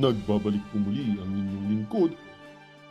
Nagbabalik po muli ang inyong lingkod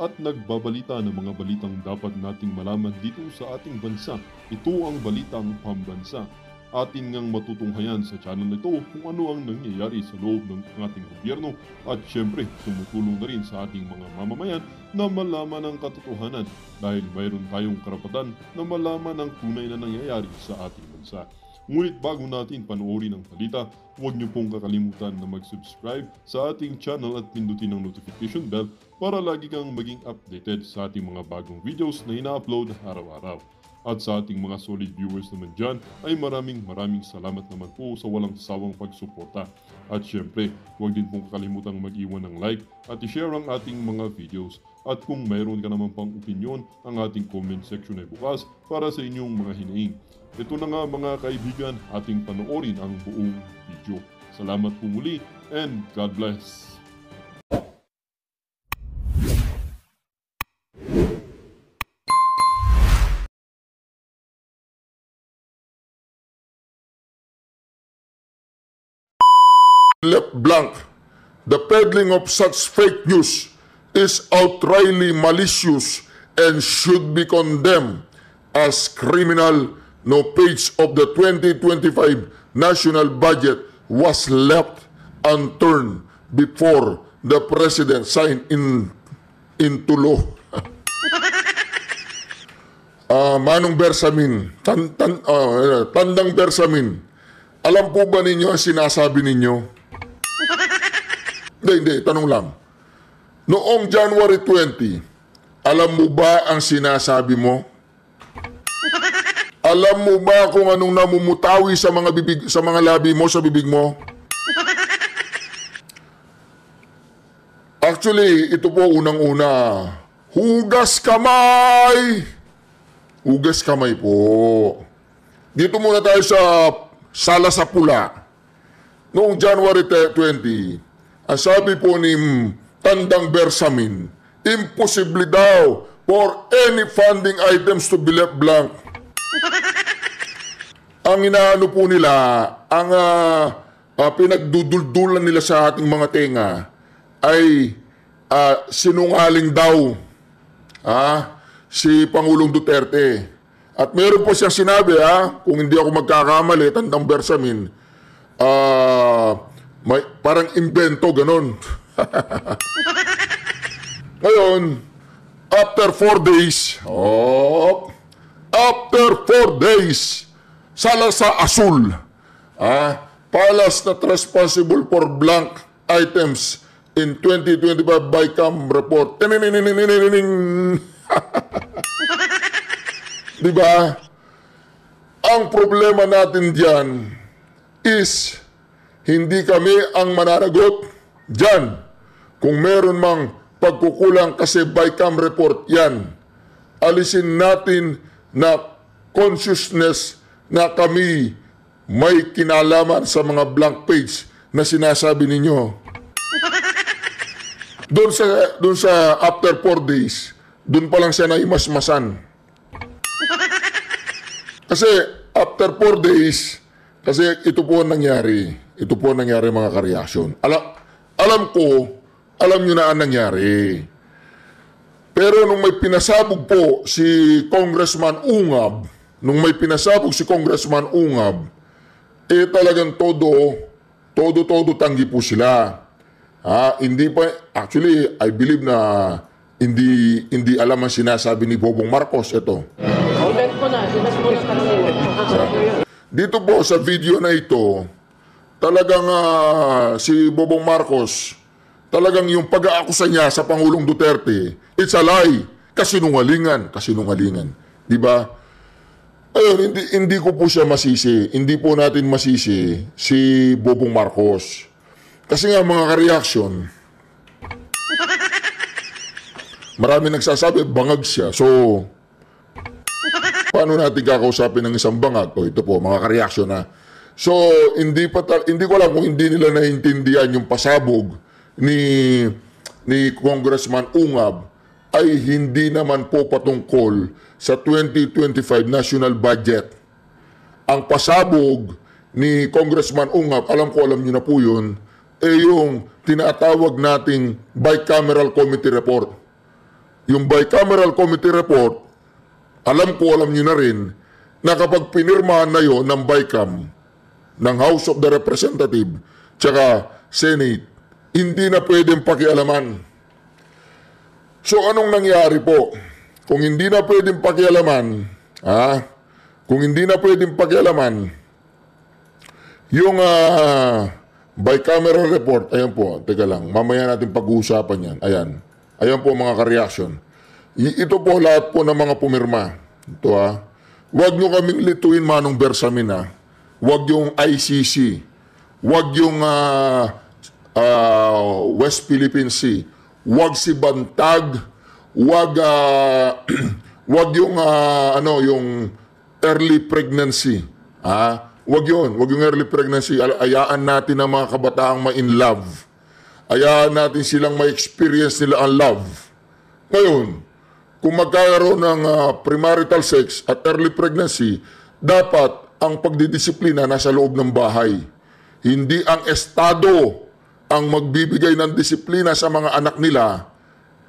at nagbabalita ng mga balitang dapat nating malaman dito sa ating bansa. Ito ang Balitang Pambansa. Atin ngang matutunghayan sa channel na ito kung ano ang nangyayari sa loob ng ating gobyerno at syempre tumutulong na rin sa ating mga mamamayan na malaman ang katotohanan dahil mayroon tayong karapatan na malaman ang tunay na nangyayari sa ating bansa. Ngunit bago natin panoorin ang balita, huwag niyo pong kakalimutan na mag-subscribe sa ating channel at pindutin ang notification bell para lagi kang maging updated sa ating mga bagong videos na ina-upload araw-araw. At sa ating mga solid viewers naman dyan ay maraming salamat naman po sa walang sawang pagsuporta. At syempre, huwag din pong kakalimutan mag-iwan ng like at i-share ang ating mga videos. At kung mayroon ka naman pang opinion, ang ating comment section ay bukas para sa inyong mga hinaing. Ito na nga mga kaibigan, ating panoorin ang buong video. Salamat po muli and God bless. Left blank. The peddling of such fake news is outrightly malicious and should be condemned as criminal. No page of the 2025 national budget was left unturned before the president signed into law. Manong Bersamin, Tandang Bersamin, alam po ba ninyo ang sinasabi ninyo? Hindi, tanong lang. Noong January 20, alam mo ba ang sinasabi mo? Alam mo ba kung anong namumutawi sa mga labi mo, sa bibig mo? Actually, ito po unang-una. Hugas kamay! Hugas kamay po. Dito muna tayo sa Sala sa Pula. Noong January 20, ang sabi po ni Tandang Bersamin, imposible daw for any funding items to be left blank. Ang inaano po nila, ang pinagduduldulan nila sa ating mga tenga ay sinungaling daw si Pangulong Duterte. At meron po siyang sinabi, kung hindi ako magkakamali, Tandang Bersamin, parang invento, ganon. Ngayon, after 4 days, Sala sa Asul, Palas not responsible for blank items in 2025 BICAM report. Diba? Ang problema natin diyan is hindi kami ang mananagot diyan. Kung meron mang pagkukulang kasi BICAM report yan, alisin natin na consciousness na kami may kinalaman sa mga blank page na sinasabi ninyo. Doon sa after 4 days, doon pa lang siya naimasmasan. Kasi after 4 days, kasi ito po ang nangyari. Ito po ang nangyari mga kareaksyon. Alam nyo na ang nangyari. Pero nung may pinasabog po si Congressman Ungab, talagang todo tanggi po sila. Hindi pa, actually, I believe na hindi alam ang sinasabi ni Bobong Marcos. Ito. Dito po sa video na ito, talagang si Bobong Marcos, talagang yung pag-aakusa niya sa Pangulong Duterte, it's a lie. Kasinungalingan. Diba? Ayun, hindi ko po siya masisi. Hindi po natin masisi si Bobong Marcos. Kasi nga mga ka-reaction, marami nagsasabi, bangag siya. So, paano natin kakausapin ng isang bangag? O ito po, mga ka-reaction na. So, hindi ko alam kung hindi nila naiintindihan yung pasabog ni Congressman Ungab ay hindi naman po patungkol sa 2025 national budget. Ang pasabog ni Congressman Ungab, alam niyo na po yun, yung tinatawag nating bicameral committee report. Yung bicameral committee report, alam nyo na rin, na kapag pinirmahan na yon ng BICAM, ng House of the Representative, tsaka Senate, hindi na pwedeng pakialaman. So anong nangyari po? Kung hindi na pwedeng pakialaman, kung hindi na pwedeng pakialaman, yung bicameral report, ayan po, teka lang, mamaya natin pag-uusapan yan. Ayan po mga ka-reaction. Ito po lahat po ng mga pumirma. Ito Huwag nyo kaming lituin, Manong Bersamin Huwag yung ICC. Huwag yung West Philippine Sea. Huwag si Bantag. Huwag huwag yung yung early pregnancy. Huwag yun. Huwag yung early pregnancy. Ayaan natin ang mga kabataang ma-in love. Ayaan natin silang ma-experience nila ang love. Ngayon, kung magkakaroon ng premarital sex at early pregnancy, dapat ang pagdidisiplina nasa loob ng bahay. Hindi ang estado ang magbibigay ng disiplina sa mga anak nila,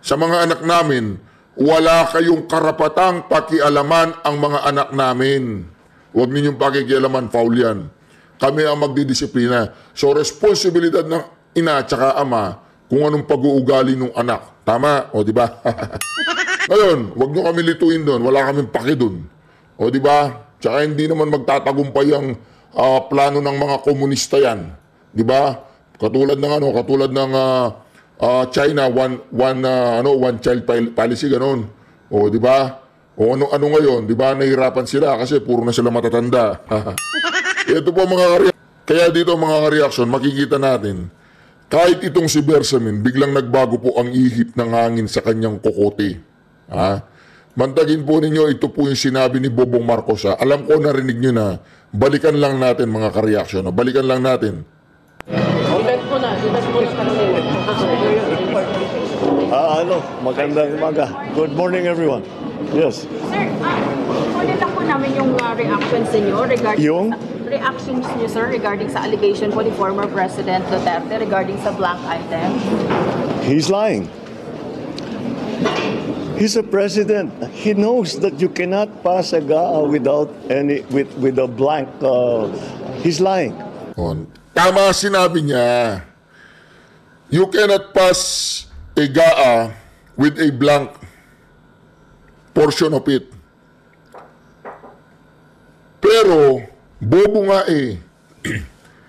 sa mga anak namin. Wala kayong karapatang pakialaman ang mga anak namin. Huwag ninyong pakikialaman, foul yan. Kami ang magdidisiplina. So, responsibilidad ng ina at ama kung anong pag-uugali ng anak. Tama? O, di ba? Ngayon, huwag nyo kami lituin doon. Wala kaming paki doon. O, di ba? Tsaka hindi naman magtatagumpay ang plano ng mga komunista yan. Di ba? Katulad ng China, one child policy, ganoon. O, di ba? O ano ngayon, di ba? Nahihirapan sila kasi puro na sila matatanda. Ito po mga kaya dito mga reaction, makikita natin, kahit itong si Bersamin, biglang nagbago po ang ihip ng hangin sa kanyang kokote. Mantagin po ninyo, ito po yung sinabi ni Bobong Marcos. Alam ko, narinig nyo na. Balikan lang natin mga ka-reaction. Balikan lang natin. Magandang umaga. Good morning everyone. Yes. Sir, kunin lang po namin yung reactions niyo regarding reactions niyo, sir, regarding sa allegation po ni former President Duterte regarding sa blank item. He's lying. He's a president. He knows that you cannot pass a GAA without with a blank. He's lying. Tama sinabi niya. You cannot pass a GAA with a blank portion of it. Pero, bobo nga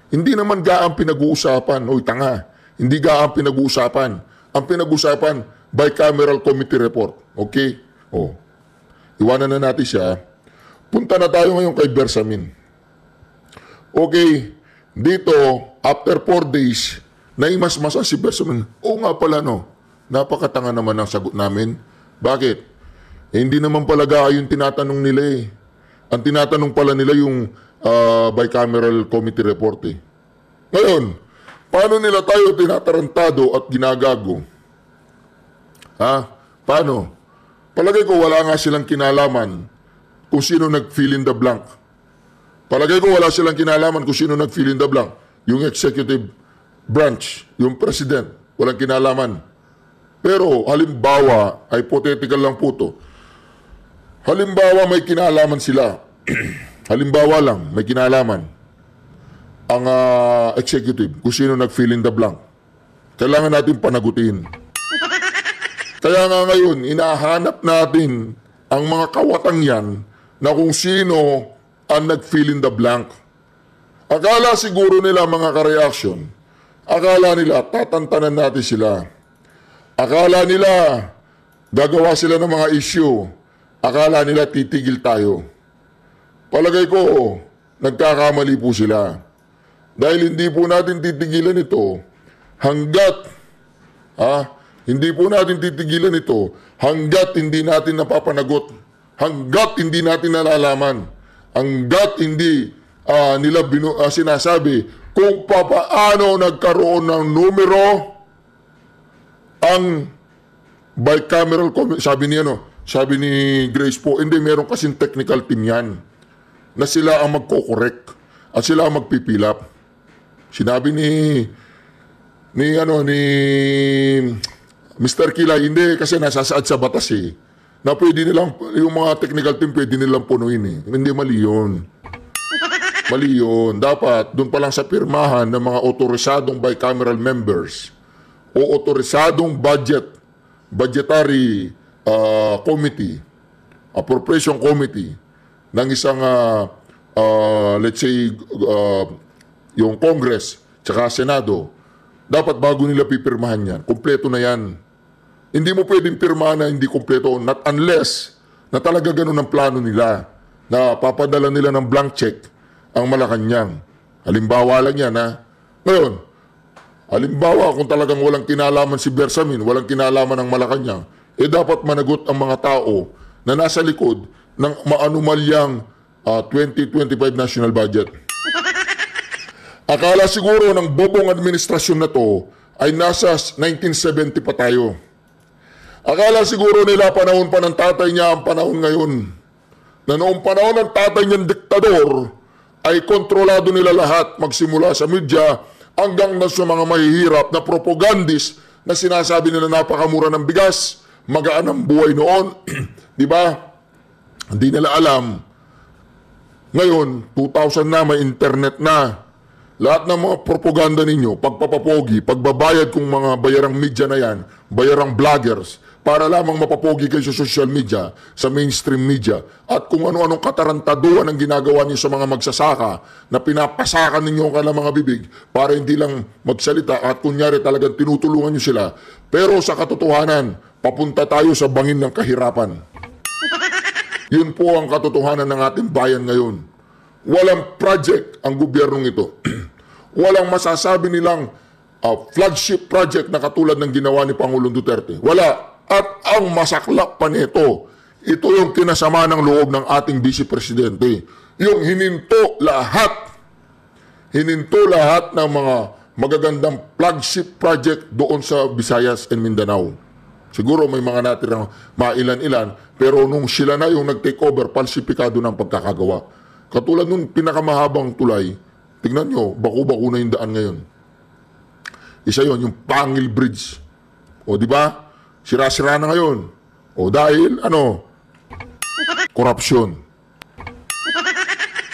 Hindi naman GAA ang pinag-uusapan. Oy, tanga. Hindi GAA ang pinag-uusapan. Ang pinag-uusapan, bicameral committee report. Okay? Iwanan na natin siya. Punta na tayo ngayon kay Bersamin. Okay, dito, after 4 days, naimasmasa si Bersamin. Nga pala, napakatanga naman ang sagot namin. Bakit? Hindi naman pala yung tinatanong nila Ang tinatanong pala nila yung bicameral committee report Ngayon, paano nila tayo tinatarantado at ginagago? Paano? Palagay ko wala nga silang kinalaman kung sino nag-fill in the blank. Palagay ko wala silang kinalaman kung sino nag-fill in the blank. Yung executive branch, yung president, walang kinalaman. Pero halimbawa, hypothetical lang po to. Halimbawa may kinalaman sila. Halimbawa lang, may kinalaman ang executive kung sino nag-fill in the blank. Kailangan natin panagutin. Kaya nga ngayon, inahanap natin ang mga kawatang yan na kung sino ang nag-fill in the blank. Akala siguro nila mga ka-reaction, akala nila tatantanan natin sila. Akala nila gagawa sila ng mga issue. Akala nila titigil tayo. Palagay ko, nagkakamali po sila. Dahil hindi po natin titigilan ito hanggat hindi po natin titigilan ito hanggat hindi natin napapanagot, hanggat hindi natin nalalaman, hanggat hindi nila sinasabi kung paano nagkaroon ng numero ang bicameral committee. Sabi ni Grace po, hindi, meron kasing technical team yan na sila ang magko-correct at sila ang magpipilap. Sinabi ni ni Mr. Kilay, hindi kasi nasasaad sa batas eh. Na pwede nilang, yung mga technical team pwede nilang punuin eh. Hindi, mali yun. Mali yun. Dapat, doon pa lang sa pirmahan ng mga otorisadong bicameral members o otorisadong budgetary committee, appropriation committee ng isang, let's say, yung Congress tsaka Senado, dapat bago nila pipirmahan yan, kumpleto na yan. Hindi mo pwedeng pirmahan na hindi kumpleto, not unless na talaga ganun ang plano nila, na papadala nila ng blank check ang Malacanang. Halimbawa lang yan, ha? Ngayon, halimbawa kung talagang walang kinalaman si Bersamin, walang kinalaman ng Malacanang, dapat managot ang mga tao na nasa likod ng maanumalyang 2025 national budget. Akala siguro ng bobong administrasyon na to ay nasa 1970 pa tayo. Akala siguro nila panahon pa ng tatay niya ang panahon ngayon. Na noong panahon ng tatay niyang diktador ay kontrolado nila lahat magsimula sa media hanggang na sa mga mahihirap na propagandist na sinasabi nila napakamura ng bigas, magaan ang buhay noon. Di ba? Hindi nila alam. Ngayon, 2000 na, may internet na. Lahat ng mga propaganda ninyo, pagpapapogi, pagbabayad kung mga bayarang media na yan, bayarang vloggers, para lamang mapapogi kayo sa social media, sa mainstream media, at kung ano-anong katarantaduan ang ginagawa niyo sa mga magsasaka, na pinapasakan ninyo ang kanilang mga bibig, para hindi lang magsalita, at kunyari talagang tinutulungan niyo sila. Pero sa katotohanan, papunta tayo sa bangin ng kahirapan. Yun po ang katotohanan ng ating bayan ngayon. Walang project ang gobyernong ito. Walang masasabi nilang flagship project na katulad ng ginawa ni Pangulong Duterte. Wala. At ang masaklap pa nito, ito yung kinasama ng loob ng ating Vice Presidente. Yung hininto lahat ng mga magagandang flagship project doon sa Visayas and Mindanao. Siguro may mga natirang mailan-ilan, pero nung sila na yung nag-take over, palsipikado ng pagkakagawa. Katulad nung pinakamahabang tulay, tignan nyo, baku-baku na yung daan ngayon. Isa yon, yung Pangil Bridge. O di ba? Sira-sira na ngayon. O dahil, korupsyon.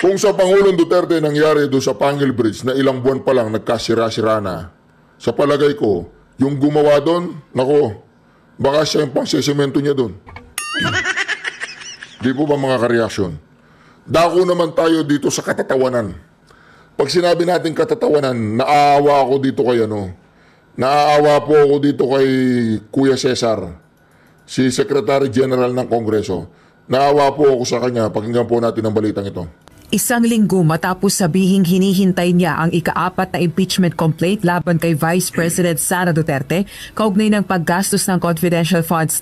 Kung sa Pangulong Duterte nangyari doon sa Pangil Bridge na ilang buwan pa lang nagkasira-sira na, sa palagay ko, yung gumawa doon, nako, baka siya yung pangsesemento niya doon. Di po ba mga kareaksyon? Dako naman tayo dito sa katatawanan. Pag sinabi natin katatawanan, naaawa ako dito kay Naaawa po ako dito kay Kuya Cesar, si Secretary General ng Kongreso. Naawa po ako sa kanya. Pakinggan po natin ang balitang ito. Isang linggo matapos sabihing hinihintay niya ang ika-4 na impeachment complaint laban kay Vice President Sara Duterte, kaugnay ng paggastos ng confidential funds.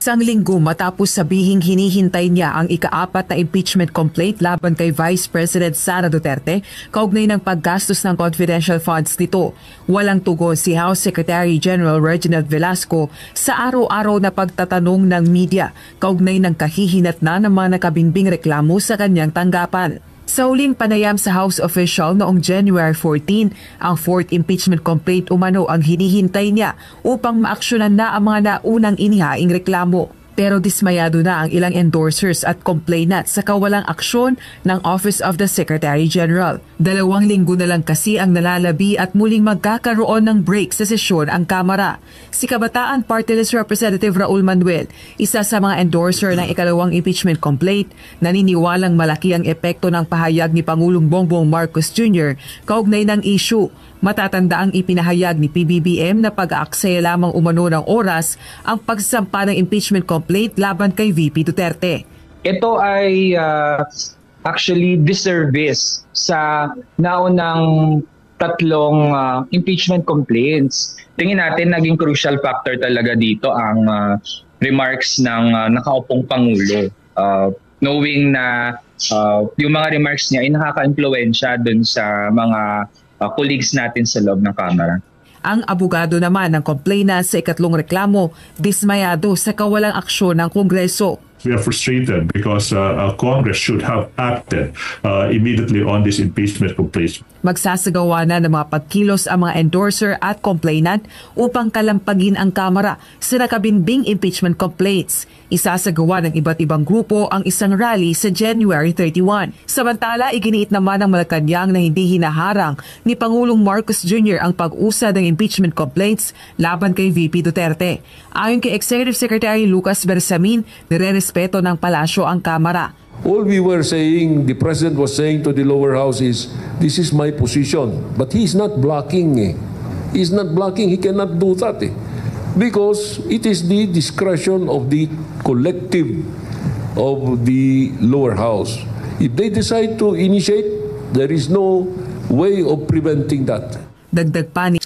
Isang linggo matapos sabihing hinihintay niya ang ika-4 na impeachment complaint laban kay Vice President Sara Duterte, kaugnay ng paggastos ng confidential funds nito. Walang tugon si House Secretary General Reginald Velasco sa araw-araw na pagtatanong ng media, kaugnay ng kahihinatnan ng mga nakabingbing reklamo sa kanyang tanggapan. Sa huling panayam sa House official noong January 14, ang 4th impeachment complaint umano ang hinihintay niya upang maaksyonan na ang mga naunang inihaing reklamo. Pero dismayado na ang ilang endorsers at complainants sa kawalang aksyon ng Office of the Secretary General. 2 linggo na lang kasi ang nalalabi at muling magkakaroon ng break sa sesyon ang Kamara. Si Kabataan Party List Representative Raul Manuel, isa sa mga endorser ng ikalawang impeachment complaint, naniniwalang malaki ang epekto ng pahayag ni Pangulong Bongbong Marcos Jr. kaugnay ng issue. Matatanda ang ipinahayag ni PBBM na pag-aaksaya lamang umano ng oras ang pagsampa ng impeachment complaint laban kay VP Duterte. Ito ay actually disservice sa naunang 3 impeachment complaints. Tingin natin naging crucial factor talaga dito ang remarks ng nakaupong Pangulo. Knowing na yung mga remarks niya ay nakaka-impluwensya dun sa mga colleagues natin sa loob ng Kamara. Ang abogado naman ng complainant sa ikatlong reklamo, dismayado sa kawalang aksyon ng Kongreso. We are frustrated because Congress should have acted immediately on this impeachment complaints. Magsasagawa na ng mga pagkilos ang mga endorser at complainant upang kalampagin ang Kamara sa nakabinbing impeachment complaints. Isasagawa ng iba't ibang grupo ang isang rally sa January 31. Samantala, iginiit naman ng Malacanang na hindi hinaharang ni Pangulong Marcos Jr. ang pag-usad ng impeachment complaints laban kay VP Duterte. Ayon kay Executive Secretary Lucas Bersamin, nirerespeto ng palasyo ang Kamara. All we were saying, the President was saying to the lower house is, this is my position. But he's not blocking. He's not blocking. He cannot do that. Because it is the discretion of the collective of the lower house. If they decide to initiate, there is no way of preventing that. Dagdag pa ni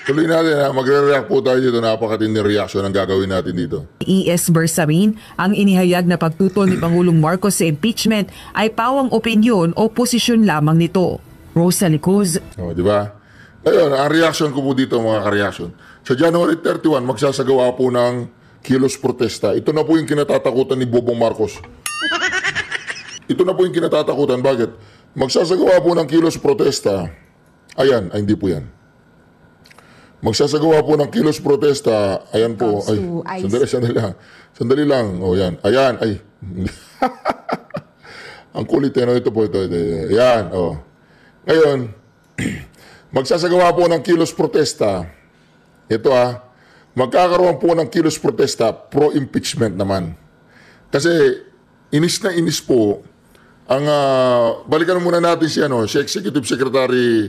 Tuloy natin ha, magre-react po tayo dito. Napakatinding reaction ang gagawin natin dito. E.S. Bersamin, ang inihayag na pagtutol ni Pangulong Marcos sa impeachment ay pawang opinyon o posisyon lamang nito. Rosa Licuz. Di ba? Ngayon, ang reaction ko po dito mga ka-reaction. Sa January 31, magsasagawa po ng kilos protesta. Ito na po yung kinatatakutan ni Bobong Marcos. Ito na po yung kinatatakutan. Bakit? Magsasagawa po ng kilos protesta. Ayan, ay hindi po yan. Magsasagawa po ng kilos protesta. Ayan po. Ay, sandali lang. Sandali lang. O yan. Ayan, ay. Ang kulit yan. Ito po, ito. Ayan, o. Ngayon, magsasagawa po ng kilos protesta. Ito magkakaroon po ng kilos protesta pro-impeachment naman. Kasi inis na inis po ang balikan muna natin si Executive Secretary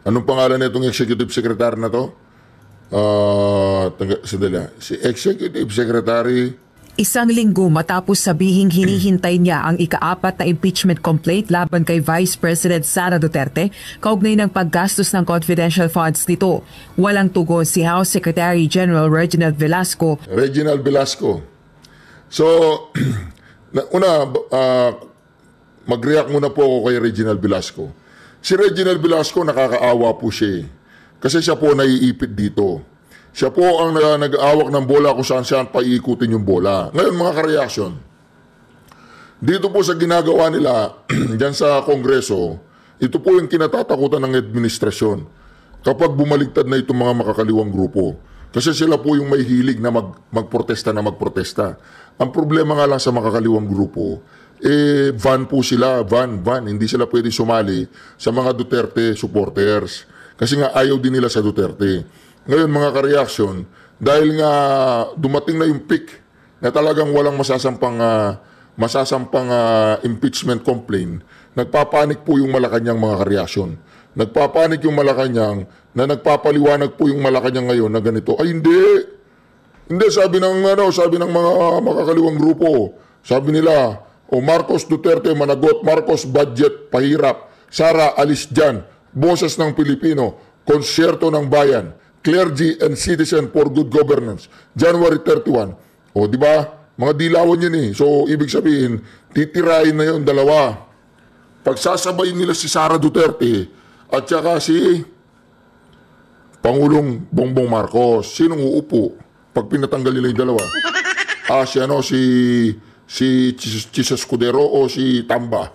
anong pangalan nitong Executive Secretary na to? Si Executive Secretary. Isang linggo matapos sabihing hinihintay niya ang ika-4 na impeachment complaint laban kay Vice President Sara Duterte kaugnay ng paggastos ng confidential funds nito. Walang tugon si House Secretary General Reginald Velasco. So, mag-react muna po ako kay Reginald Velasco. Si Reginald Velasco, nakakaawa po siya. Kasi siya po naiipit dito. Siya po ang nag-aawak ng bola kung saan paiikutin yung bola. Ngayon mga ka-reaction, dito po sa ginagawa nila, dyan sa Kongreso, ito po yung kinatatakutan ng administrasyon kapag bumaligtad na itong mga makakaliwang grupo. Kasi sila po yung may hilig na magprotesta na magprotesta. Ang problema nga lang sa makakaliwang grupo, van po sila, van. Hindi sila pwede sumali sa mga Duterte supporters. Kasi nga ayaw din nila sa Duterte. Ngayon mga ka-reaction, dahil nga dumating na yung peak na talagang walang masasampang impeachment complaint, nagpapanik po yung Malacanang mga ka-reaction. Nagpapanik yung Malacanang na nagpapaliwanag po yung Malacanang ngayon na ganito. Ay hindi, sabi ng mga makakaliwang grupo. Sabi nila, Marcos Duterte managot, Marcos budget pahirap, Sara alis dyan, boses ng Pilipino, konsyerto ng bayan, clergy and citizen for good governance, January 31. Di ba? Mga dilawan yun So, ibig sabihin, titirahin na yun dalawa. Pagsasabayin nila si Sara Duterte at saka si Pangulong Bongbong Marcos. Sinong uupo pag pinatanggal nila yung dalawa? Si Chis Escudero o si Tamba.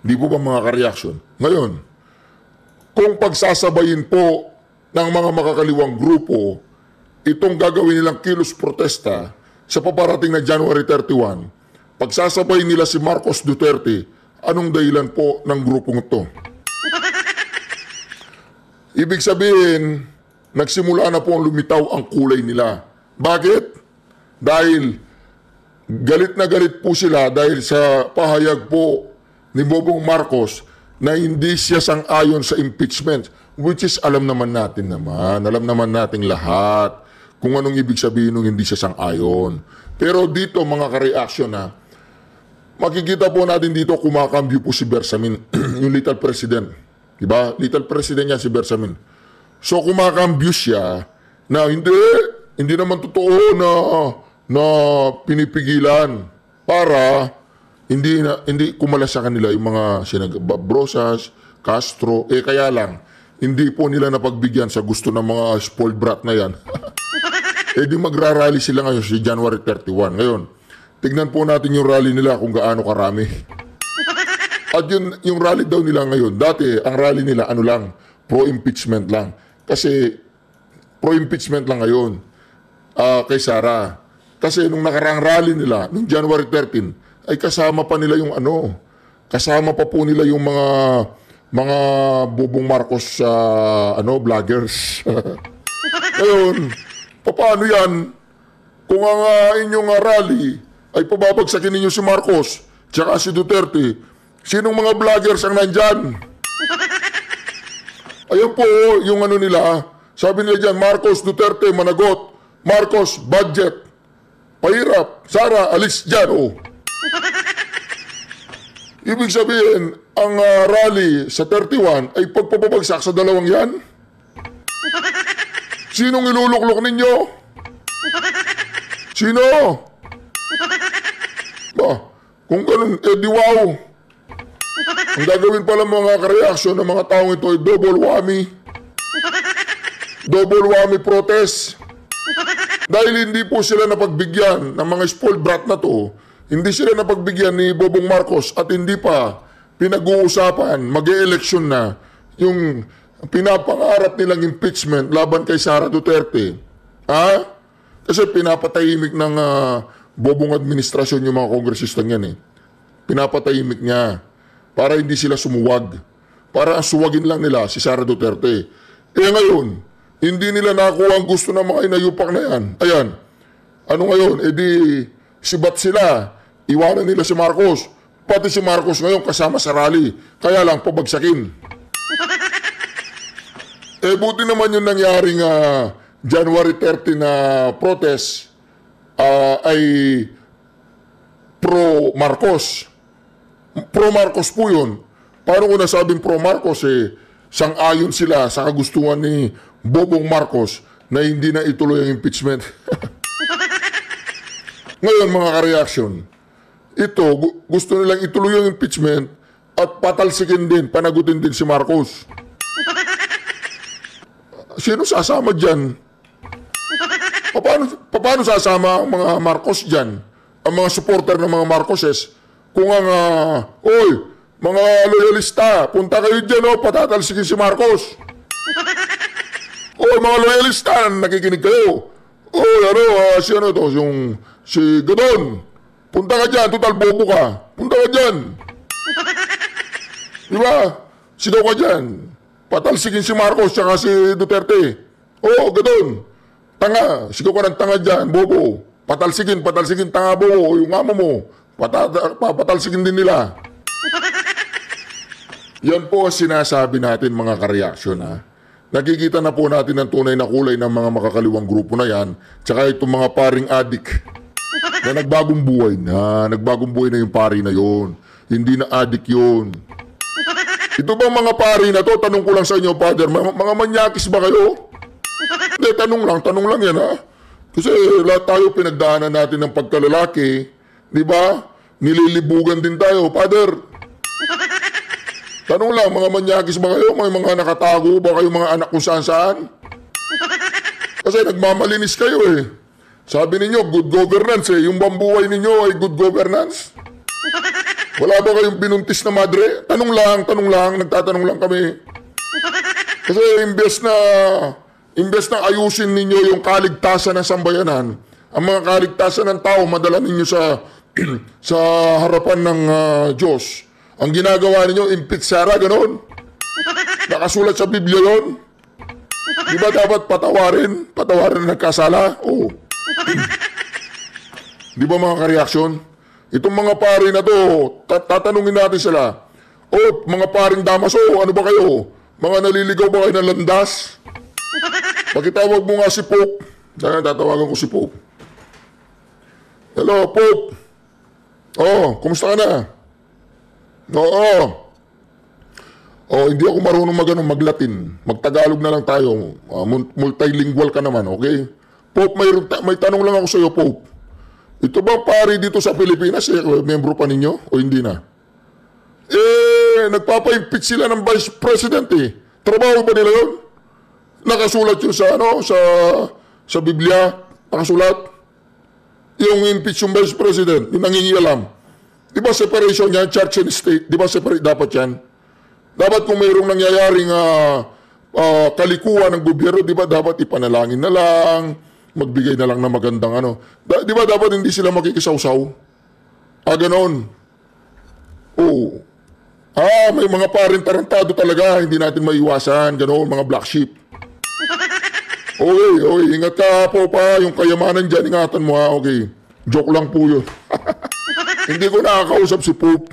Di po ba mga ka-reaction? Ngayon, kung pagsasabayin po ng mga makakaliwang grupo, itong gagawin nilang kilos protesta sa paparating na January 31, pagsasabayin nila si Marcos Duterte, anong dahilan po ng grupong ito? Ibig sabihin, nagsimula na po ang lumitaw ang kulay nila. Bakit? Dahil galit na galit po sila dahil sa pahayag po ni Bobong Marcos na hindi siya sang-ayon sa impeachment, which is alam naman natin nating lahat kung anong ibig sabihin ng hindi siya sang-ayon. Pero dito mga ka-reaction makikita po natin dito kumakambyo po si Bersamin, yung Little President. Diba? Little President yan si Bersamin. So kumakambyo siya na hindi naman totoo na pinipigilan para hindi kumalas sa kanila yung mga Brosas, Castro, kaya lang hindi po nila napagbigyan sa gusto ng mga spoiled brat na yan. di magrarally sila ngayon si January 31. Ngayon, tignan po natin yung rally nila kung gaano karami. At yung rally daw nila ngayon, dati ang rally nila ano lang, pro-impeachment lang. Kasi pro-impeachment lang ngayon kay Sara. Kasi nung nakarang rally nila, nung January 13, ay kasama pa nila yung kasama pa po nila yung mga Bobong Marcos vloggers. Ngayon, paano yan? Kung ang inyong rally ay pababagsakin ninyo si Marcos tsaka si Duterte, sinong mga vloggers ang nandyan? Ayan po yung nila. Sabi nila dyan, Marcos, Duterte, managot. Marcos, budget. Pahirap. Sara, alis dyan. Ibig sabihin, ang rally sa 31 ay pagpapabagsak sa dalawang yan? Sinong iluluklok ninyo? Sino? Kung ganun, di wow. Ang gagawin pala mga kareaksyon ng mga taong ito ay double whammy. Double whammy protest. Dahil hindi po sila napagbigyan ng mga spoiled brat na to, hindi sila napagbigyan ni Bobong Marcos at hindi pa pinag-uusapan, mag-e-eleksyon na yung pinapangarap nilang impeachment laban kay Sara Duterte. Kasi pinapatahimik ng Bobong administrasyon yung mga kongresistang yan Pinapatahimik niya para hindi sila sumuwag. Para ang suwagin lang nila si Sara Duterte. Ngayon, hindi nila nakuha ang gusto ng mga inayupak na yan. Ayan. Ano ngayon? Sibat sila. Iwanan nila si Marcos. Pati si Marcos ngayon kasama sa rally. Kaya lang pabagsakin. Buti naman yung nangyaring January 30 na protest ay pro-Marcos. Pro-Marcos po yun. Paano ko nasabing pro-Marcos sang-ayon sila sa kagustuhan ni Bobong Marcos na hindi na ituloy ang impeachment. Ngayon mga kareaksyon, ito gusto nilang ituloy ang impeachment at patalsikin din, panagutin din si Marcos. Sino sasama dyan? Paano sasama ang mga Marcos dyan? Ang mga supporter ng mga Marcoses? Kung ang, mga loyalista, punta kayo dyan patatalsikin si Marcos. Mga loyalista, nakikinig kayo. Si Gadon. Punta ka dyan, total bobo ka. Punta ka dyan. Diba? Sigaw ka dyan. Patalsikin si Marcos tsaka si Duterte. Gadon. Tanga. Sigaw ka ng tanga dyan, bobo. Patalsikin, tanga bobo. Yung amo mo. Patalsikin din nila. Yan po ang sinasabi natin mga kareaksyon Nakikita na po natin ang tunay na kulay ng mga makakaliwang grupo na yan, tsaka itong mga paring adik na nagbagong buhay na. Nagbagong buhay na yung pari na yon. Hindi na adik yun. Ito bang mga pari na to, tanong ko lang sa inyo, Father, mga manyakis ba kayo? Hindi, tanong lang yan Kasi lahat tayo pinagdaanan natin ng pagkalalaki, di ba? Nililibugan din tayo, Father. Tanong lang, mga manyakis ba kayo? May mga nakatago ba kayo mga anak kung saan-saan? Kasi nagmamalinis kayo Sabi ninyo, good governance Yung bambuhay ninyo ay good governance? Wala ba kayong binuntis na madre? Tanong lang, nagtatanong lang kami. Kasi imbes na ayusin ninyo yung kaligtasan ng sambayanan, ang mga kaligtasan ng tao, madala ninyo sa harapan ng Diyos. Ang ginagawa ninyo, impeach Sara, gano'n? Nakasulat sa Biblia yun? Di ba dapat patawarin? Patawarin na nagkasala? Oo. Di ba mga kareaksyon? Itong mga pari na to, tatanungin natin sila. Mga paring Damaso, ano ba kayo? Mga naliligaw ba kayo ng landas? Pakitawag mo nga si Pope. Saan tatawagan ko si Pope? Hello, Pope. Kumusta ka na? Hindi ako marunong mag-Latin. Mag-Tagalog na lang tayo. Multilingual ka naman, okay? Pope, may tanong lang ako sa iyo, Pope. Ito ba pari dito sa Pilipinas, membro pa ninyo o hindi na? Nagpapa-impeach sila ng Vice President Trabaho ba nila yun? Nakasulat yun sa Biblia. Nakasulat. Yung impeach yung Vice President, yung nangingialam. Di ba separation yan, church and state? Di ba separate dapat yan? Dapat kung mayroong nangyayaring kalikuan ng gobyerno, di ba dapat ipanalangin na lang, magbigay na lang ng magandang ano. Di ba dapat hindi sila makikisawsaw? Ganon. Oo. May mga paring tarantado talaga, hindi natin maiwasan, ganon, mga black sheep. Okay, ingat ka po pa, yung kayamanan dyan, ingatan mo ha, okay. Joke lang po yun. Hindi ko nakakausap si Pope.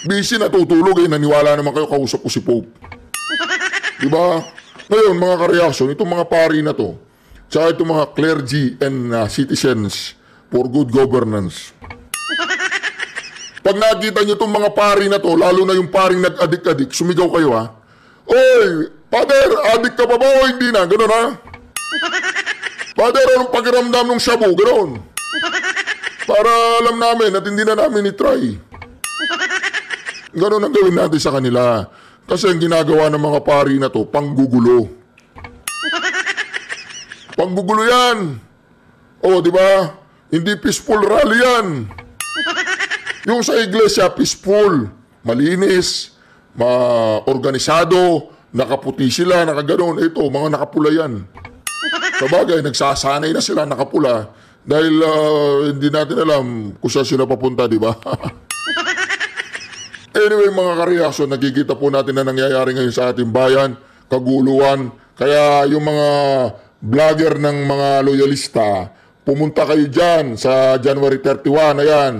Busy natutulog naniwala naman kayo kausap ko si Pope. Diba? Ngayon, mga kareaksyon, itong mga pari na to, tsaka itong mga clergy and citizens for good governance. Pag nakita nyo itong mga pari na to, lalo na yung paring nag-adik-adik, sumigaw kayo ha. Oy, Father, adik ka pa ba o hindi na? Ganon ha? Father, anong pakiramdam ng shabu? Ganon. Para alam namin at hindi na namin i-try. Ganon ang gawin natin sa kanila. Kasi ang ginagawa ng mga pari na to, panggugulo. Panggugulo yan. O, di ba? Hindi peaceful rally yan. Yung sa iglesia, peaceful, malinis, organisado, nakaputi sila, nakaganon. Ito, mga nakapula yan. Sabagay, nagsasanay na sila nakapula dahil hindi natin alam kung saan sila papunta, di ba? Anyway, mga kareaksyon, nakikita po natin na nangyayari ngayon sa ating bayan, kaguluhan. Kaya yung mga vlogger ng mga loyalista, pumunta kayo dyan sa January 31, ayan.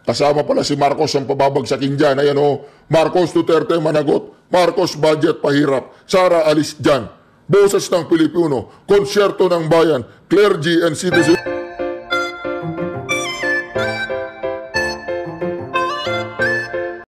Kasama pala si Marcos ang pababagsakin dyan. Ayan o, Marcos Duterte managot, Marcos budget pahirap, Sara alis dyan. Boses ng Pilipino, konsyerto ng bayan, clergy and citizen.